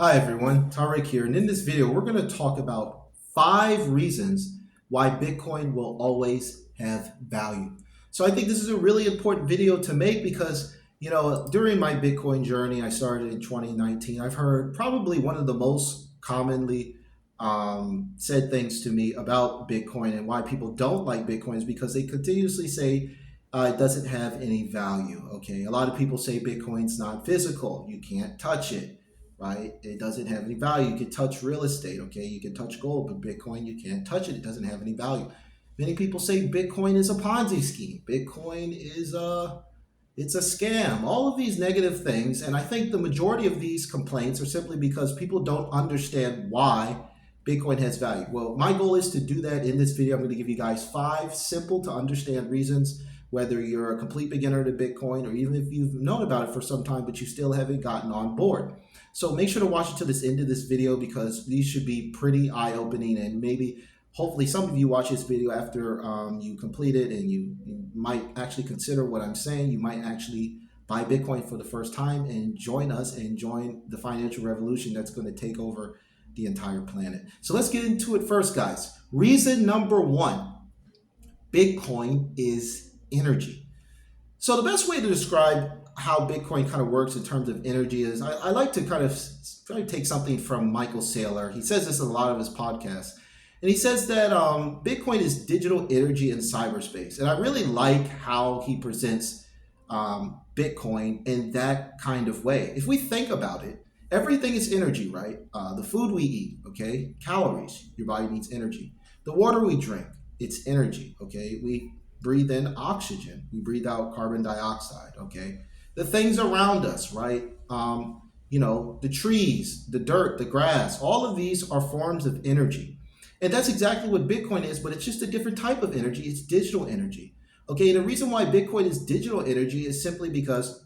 Hi everyone, Tarek here, and in this video we're going to talk about 5 reasons why Bitcoin will always have value. So I think this is a really important video to make because, during my Bitcoin journey, I started in 2019. I've heard probably one of the most commonly said things to me about Bitcoin and why people don't like Bitcoin is because they continuously say it doesn't have any value. Okay, a lot of people say Bitcoin's not physical, you can't touch it, right? It doesn't have any value. You can touch real estate, okay? You can touch gold, but Bitcoin, you can't touch it. It doesn't have any value. Many people say Bitcoin is a Ponzi scheme. Bitcoin is it's a scam. All of these negative things, and I think the majority of these complaints are simply because people don't understand why Bitcoin has value. Well, my goal is to do that in this video. I'm going to give you guys 5 simple to understand reasons, whether you're a complete beginner to Bitcoin or even if you've known about it for some time, but you still haven't gotten on board. So make sure to watch until this end of this video because these should be pretty eye-opening, and maybe hopefully some of you watch this video after you complete it and you might actually consider what I'm saying. You might actually buy Bitcoin for the first time and join us and join the financial revolution that's going to take over the entire planet. So let's get into it first, guys. Reason number 1, Bitcoin is energy. So the best way to describe how Bitcoin kind of works in terms of energy is I like to kind of try to take something from Michael Saylor. He says this in a lot of his podcasts. And he says that Bitcoin is digital energy in cyberspace. And I really like how he presents Bitcoin in that kind of way. If we think about it, everything is energy, right? The food we eat, okay? Calories, your body needs energy. The water we drink, it's energy, okay? We breathe in oxygen. We breathe out carbon dioxide, okay? The things around us, right? The trees, the dirt, the grass, all of these are forms of energy. And that's exactly what Bitcoin is, but it's just a different type of energy. It's digital energy. Okay, and the reason why Bitcoin is digital energy is simply because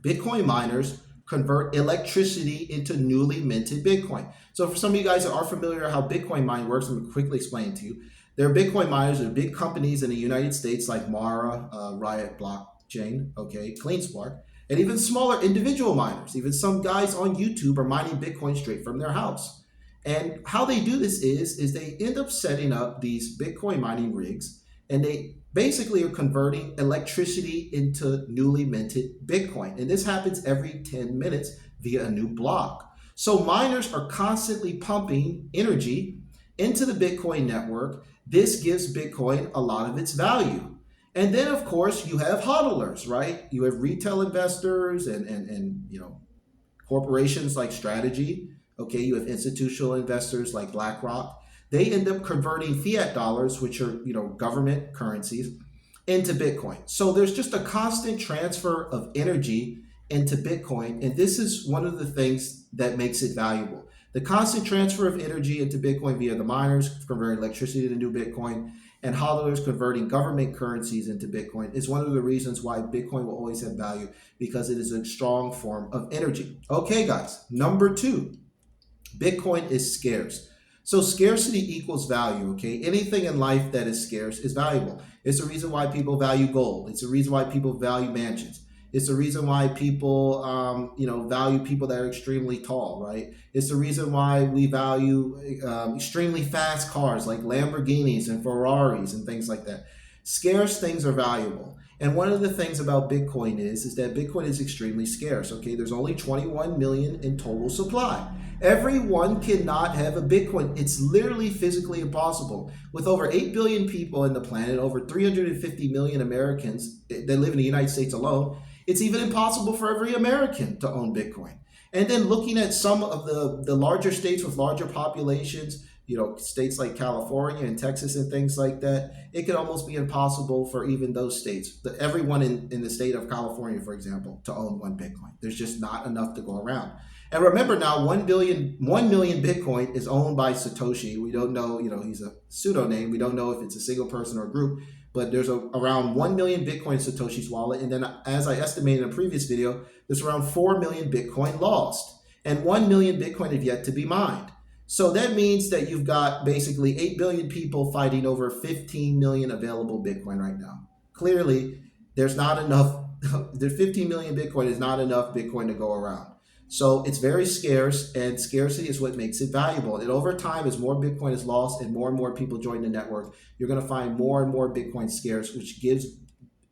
Bitcoin miners convert electricity into newly minted Bitcoin. So for some of you guys that are familiar with how Bitcoin mining works, I'm going to quickly explain to you. There are Bitcoin miners, there are big companies in the United States like Mara, Riot Blockchain, okay, CleanSpark, and even smaller individual miners. Even some guys on YouTube are mining Bitcoin straight from their house. And how they do this is they end up setting up these Bitcoin mining rigs, and they basically are converting electricity into newly minted Bitcoin. And this happens every 10 minutes via a new block. So miners are constantly pumping energy into the Bitcoin network. This gives Bitcoin a lot of its value. And then, of course, you have HODLers, right? You have retail investors and corporations like Strategy. Okay, you have institutional investors like BlackRock. They end up converting fiat dollars, which are government currencies, into Bitcoin. So there's just a constant transfer of energy into Bitcoin, and this is one of the things that makes it valuable. The constant transfer of energy into Bitcoin via the miners converting electricity to new Bitcoin and hodlers converting government currencies into Bitcoin is one of the reasons why Bitcoin will always have value, because it is a strong form of energy. Okay, guys, number 2, Bitcoin is scarce. So scarcity equals value, okay? Anything in life that is scarce is valuable. It's the reason why people value gold. It's the reason why people value mansions. It's the reason why people, value people that are extremely tall, right? It's the reason why we value extremely fast cars like Lamborghinis and Ferraris and things like that. Scarce things are valuable. And one of the things about Bitcoin is that Bitcoin is extremely scarce, okay? There's only 21 million in total supply. Everyone cannot have a Bitcoin. It's literally physically impossible. With over 8 billion people on the planet, over 350 million Americans that live in the United States alone, it's even impossible for every American to own Bitcoin. And then looking at some of the larger states with larger populations, states like California and Texas and things like that, it could almost be impossible for even those states, everyone in the state of California, for example, to own one Bitcoin. There's just not enough to go around. And remember now, 1 million Bitcoin is owned by Satoshi. We don't know, he's a pseudonym. We don't know if it's a single person or a group, but there's around 1 million Bitcoin in Satoshi's wallet. And then as I estimated in a previous video, there's around 4 million Bitcoin lost, and 1 million Bitcoin have yet to be mined. So that means that you've got basically 8 billion people fighting over 15 million available Bitcoin right now. Clearly, there's not enough. There's 15 million Bitcoin is not enough Bitcoin to go around. So it's very scarce, and scarcity is what makes it valuable. And over time, as more Bitcoin is lost and more people join the network, you're going to find more and more Bitcoin scarce, which gives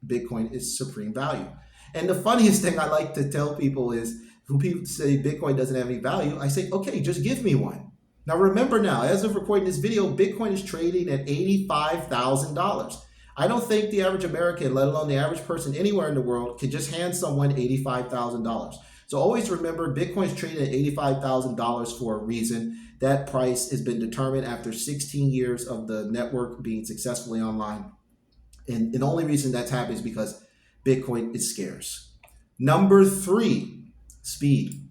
Bitcoin its supreme value. And the funniest thing I like to tell people is, when people say Bitcoin doesn't have any value, I say, okay, just give me one. Now remember now, as of recording this video, Bitcoin is trading at $85,000. I don't think the average American, let alone the average person anywhere in the world, can just hand someone $85,000. So always remember, Bitcoin is trading at $85,000 for a reason. That price has been determined after 16 years of the network being successfully online. And the only reason that's happened is because Bitcoin is scarce. Number 3, speed.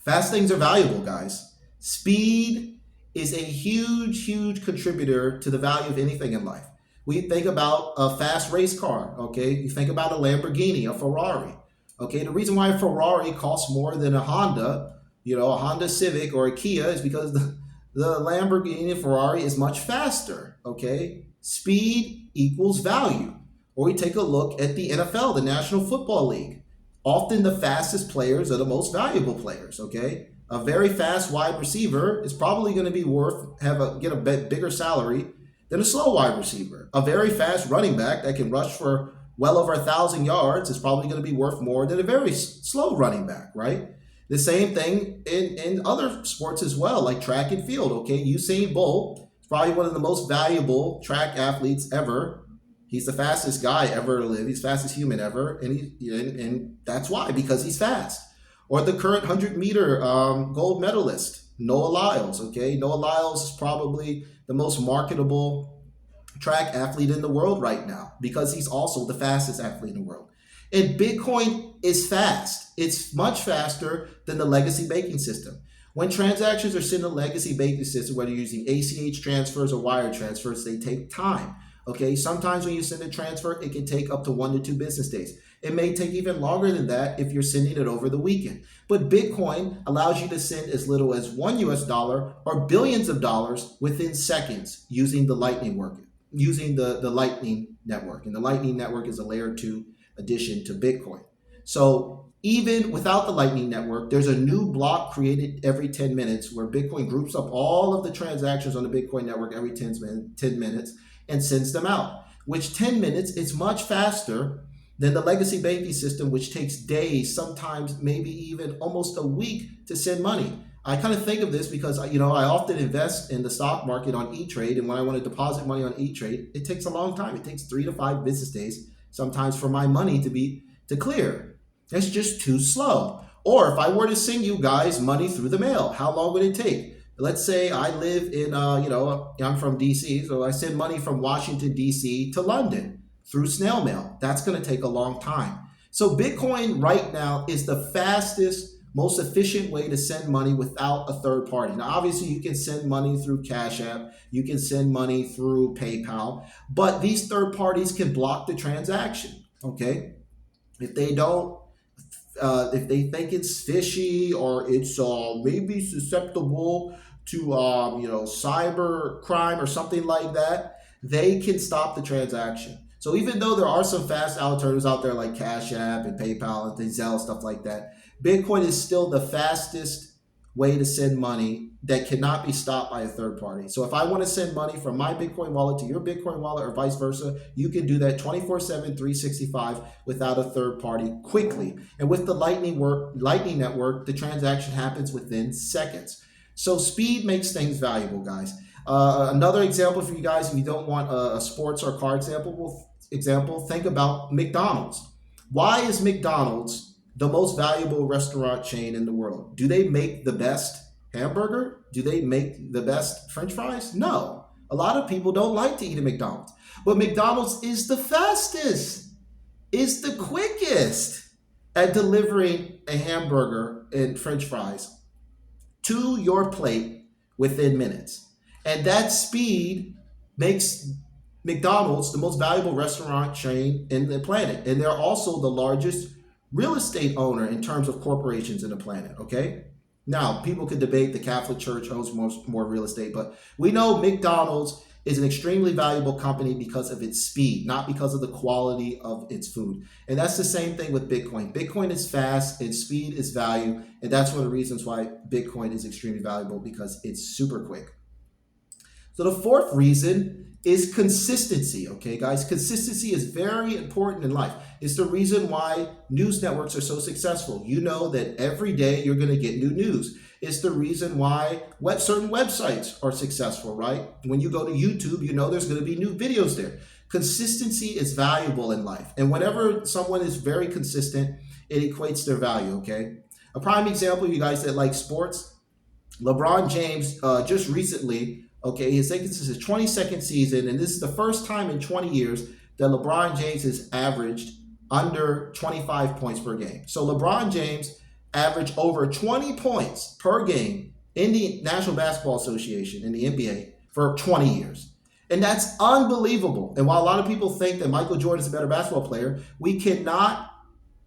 Fast things are valuable, guys. Speed is a huge contributor to the value of anything in life. We think about a fast race car, okay? You think about a Lamborghini, a Ferrari, okay? The reason why a Ferrari costs more than a Honda, a Honda Civic or a Kia, is because the Lamborghini Ferrari is much faster, okay? Speed equals value. Or we take a look at the NFL, the National Football League. Often the fastest players are the most valuable players, okay? A very fast wide receiver is probably going to be get a bigger salary than a slow wide receiver. A very fast running back that can rush for well over 1,000 yards is probably going to be worth more than a very slow running back, right? The same thing in other sports as well, like track and field, okay? Usain Bolt is probably one of the most valuable track athletes ever. He's the fastest guy ever to live. He's the fastest human ever. And that's why, because he's fast. Or the current 100-meter gold medalist, Noah Lyles, okay? Noah Lyles is probably the most marketable track athlete in the world right now because he's also the fastest athlete in the world. And Bitcoin is fast. It's much faster than the legacy banking system. When transactions are sent in a legacy banking system, whether you're using ACH transfers or wire transfers, they take time. Okay, sometimes when you send a transfer, it can take up to 1 to 2 business days. It may take even longer than that if you're sending it over the weekend. But Bitcoin allows you to send as little as $1 or billions of dollars within seconds using the Lightning the Lightning Network. And the Lightning Network is a layer 2 addition to Bitcoin. So even without the Lightning Network, there's a new block created every 10 minutes where Bitcoin groups up all of the transactions on the Bitcoin network every 10 minutes and sends them out, which 10 minutes is much faster than the legacy banking system, which takes days, sometimes maybe even almost a week to send money. I kind of think of this because, I often invest in the stock market on E-Trade, and when I want to deposit money on E-Trade, it takes a long time. It takes 3 to 5 business days sometimes for my money to clear. That's just too slow. Or if I were to send you guys money through the mail, how long would it take? Let's say I live in, I'm from DC, so I send money from Washington, DC to London through snail mail. That's going to take a long time. So Bitcoin right now is the fastest, most efficient way to send money without a third party. Now, obviously, you can send money through Cash App. You can send money through PayPal. But these third parties can block the transaction, okay? If they don't, if they think it's fishy or it's maybe susceptible to cyber crime or something like that, they can stop the transaction. So even though there are some fast alternatives out there like Cash App and PayPal and Zelle, stuff like that, Bitcoin is still the fastest way to send money that cannot be stopped by a third party. So if I want to send money from my Bitcoin wallet to your Bitcoin wallet or vice versa, you can do that 24/7, 365 without a third party quickly. And with the Lightning Network, the transaction happens within seconds. So speed makes things valuable, guys. Another example for you guys, if you don't want a sports or car example, think about McDonald's. Why is McDonald's the most valuable restaurant chain in the world? Do they make the best hamburger? Do they make the best French fries? No. A lot of people don't like to eat at McDonald's. But McDonald's is the fastest, is the quickest at delivering a hamburger and French fries to your plate within minutes. And that speed makes McDonald's the most valuable restaurant chain in the planet. And they're also the largest real estate owner in terms of corporations in the planet, okay? Now, people could debate the Catholic Church owns more real estate, but we know McDonald's is an extremely valuable company because of its speed, not because of the quality of its food. And that's the same thing with Bitcoin. Bitcoin is fast and speed is value. And that's one of the reasons why Bitcoin is extremely valuable, because it's super quick. So the fourth reason is consistency, okay, guys? Consistency is very important in life. It's the reason why news networks are so successful. You know that every day you're going to get new news. It's the reason why certain websites are successful, right? When you go to YouTube, you know there's going to be new videos there. Consistency is valuable in life. And whenever someone is very consistent, it equates their value, okay? A prime example, you guys that like sports, LeBron James just recently, okay, I think this is his 22nd season, and this is the first time in 20 years that LeBron James has averaged under 25 points per game. So LeBron James averaged over 20 points per game in the National Basketball Association, in the NBA, for 20 years. And that's unbelievable. And while a lot of people think that Michael Jordan is a better basketball player, we cannot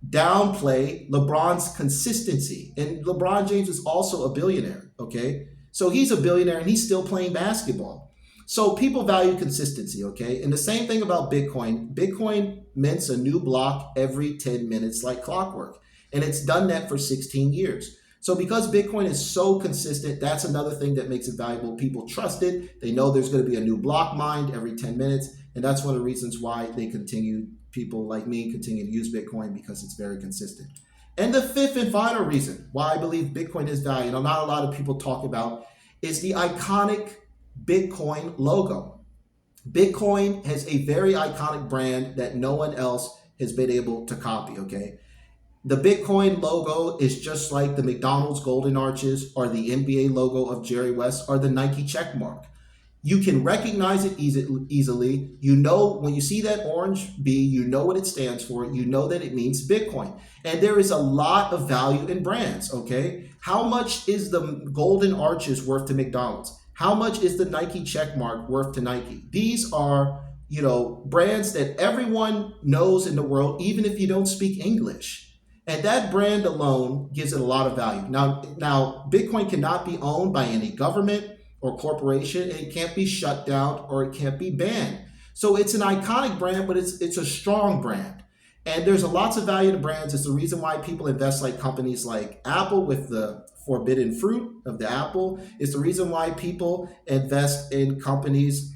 downplay LeBron's consistency. And LeBron James is also a billionaire, okay? So he's a billionaire and he's still playing basketball. So people value consistency, okay? And the same thing about Bitcoin. Bitcoin mints a new block every 10 minutes like clockwork. And it's done that for 16 years. So because Bitcoin is so consistent, that's another thing that makes it valuable. People trust it. They know there's going to be a new block mined every 10 minutes. And that's one of the reasons why people like me continue to use Bitcoin, because it's very consistent. And the fifth and final reason why I believe Bitcoin is valuable, not a lot of people talk about, is the iconic Bitcoin logo. Bitcoin has a very iconic brand that no one else has been able to copy, okay? The Bitcoin logo is just like the McDonald's Golden Arches or the NBA logo of Jerry West or the Nike checkmark. You can recognize it easily. You know, when you see that orange B, you know what it stands for. You know that it means Bitcoin. And there is a lot of value in brands, okay? How much is the Golden Arches worth to McDonald's? How much is the Nike checkmark worth to Nike? These are, brands that everyone knows in the world, even if you don't speak English. And that brand alone gives it a lot of value. Now, Bitcoin cannot be owned by any government or corporation, and it can't be shut down or it can't be banned. So it's an iconic brand, but it's a strong brand. And there's lots of value to brands. It's the reason why people invest like companies like Apple with the forbidden fruit of the apple. It's the reason why people invest in companies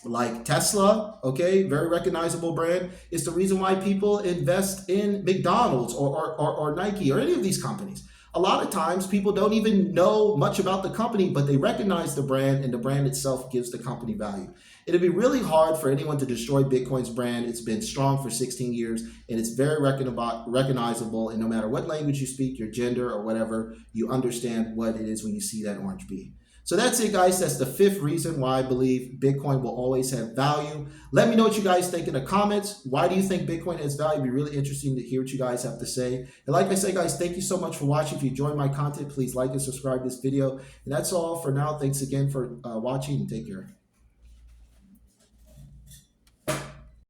like Tesla, okay, very recognizable brand. It's the reason why people invest in McDonald's or Nike or any of these companies. A lot of times people don't even know much about the company, but they recognize the brand, and the brand itself gives the company value. It'd be really hard for anyone to destroy Bitcoin's brand. It's been strong for 16 years, and it's very recognizable. And no matter what language you speak, your gender or whatever, you understand what it is when you see that orange B. So that's it, guys. That's the fifth reason why I believe Bitcoin will always have value. Let me know what you guys think in the comments. Why do you think Bitcoin has value? It'd be really interesting to hear what you guys have to say. And like I say, guys, thank you so much for watching. If you enjoyed my content, please like and subscribe to this video. And that's all for now. Thanks again for watching, and take care.